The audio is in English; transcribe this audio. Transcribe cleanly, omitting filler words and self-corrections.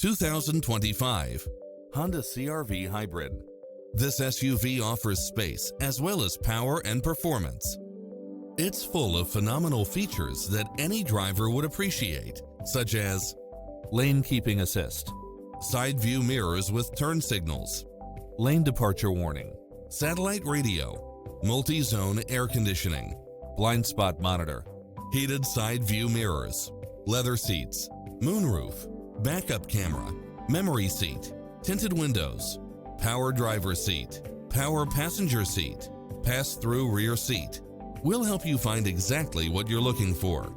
2025 Honda CR-V Hybrid. This SUV offers space as well as power and performance. It's full of phenomenal features that any driver would appreciate, such as lane keeping assist, side view mirrors with turn signals, lane departure warning, satellite radio, multi-zone air conditioning, blind spot monitor, heated side view mirrors, leather seats, moonroof, backup camera, memory seat, tinted windows, power driver seat, power passenger seat, pass-through rear seat. We'll help you find exactly what you're looking for.